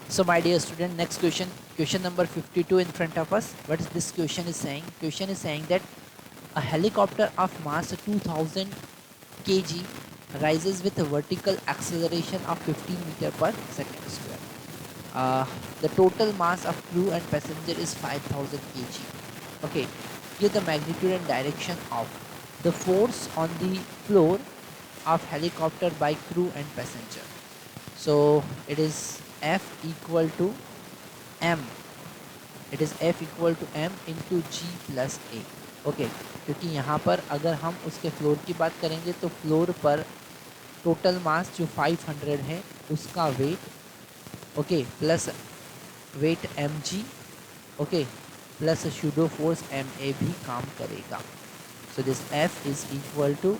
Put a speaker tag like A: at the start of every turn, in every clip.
A: So my dear student, next question, question number 52 in front of us. What is this question is saying? Question is saying that a helicopter of mass 2000 kg rises with a vertical acceleration of 15 meter per second square. The total mass of crew and passenger is 5000 kg. Okay, give the magnitude and direction of the force on the floor of helicopter by crew and passenger. So it is F equal to M. It is F equal to M into G plus A. Okay, क्योंकि यहाँ पर अगर हम उसके floor की बात करेंगे तो फ्लोर पर टोटल मास जो 500 है उसका weight, okay, plus weight mg, okay, plus pseudo force ma भी काम करेगा. So this F is equal to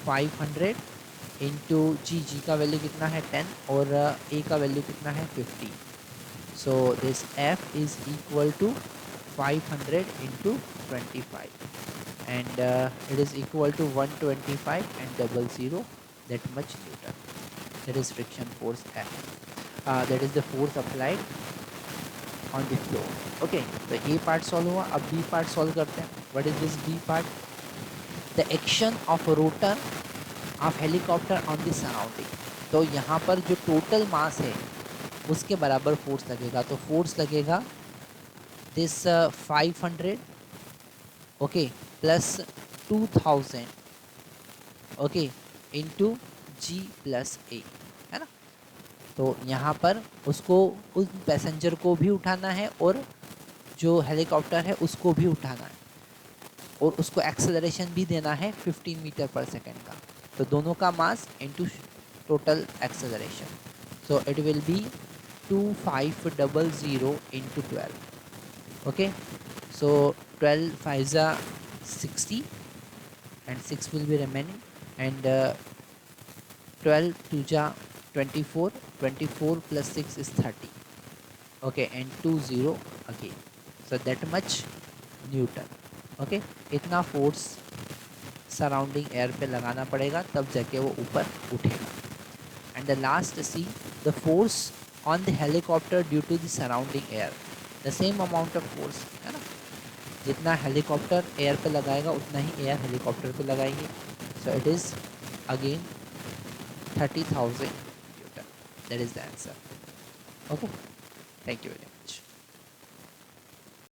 A: 500 into g का वैल्यू कितना है 10 और A का वैल्यू कितना है 50. So this F is equal to 500 into 25 and it is equal to 125 and 00 that much Newton. That is friction force F. That is the force applied on the floor. Okay, तो A part solve हुआ. अब B part solve करते हैं. What is this B part? The action of rotor of helicopter on the surrounding. तो यहाँ पर जो total mass है उसके बराबर फोर्स लगेगा. तो फोर्स लगेगा this 500, okay, plus 2000, okay, into g plus a, है ना. तो यहाँ पर उसको उस पैसेंजर को भी उठाना है और जो हेलीकॉप्टर है उसको भी उठाना है और उसको एक्सेलरेशन भी देना है 15 मीटर पर सेकेंड का. तो दोनों का mass into total acceleration. So it will be 2500 into 12. Okay, so 12 5s are 60 and 6 will be remaining and 12 2s are 24, 24 plus 6 is 30. Okay, and 20 again, so that much Newton. Okay, इतना force surrounding air पे लगाना पड़ेगा तब जाके वो ऊपर उठेगा. And the last see the force on the helicopter due to the surrounding air, the same amount of force, है ना. जितना हेलीकॉप्टर एयर पे लगाएगा उतना ही एयर हेलीकॉप्टर पे लगाएंगे. So it is again 30,000 Newton. That is the answer. Okay, thank you very much.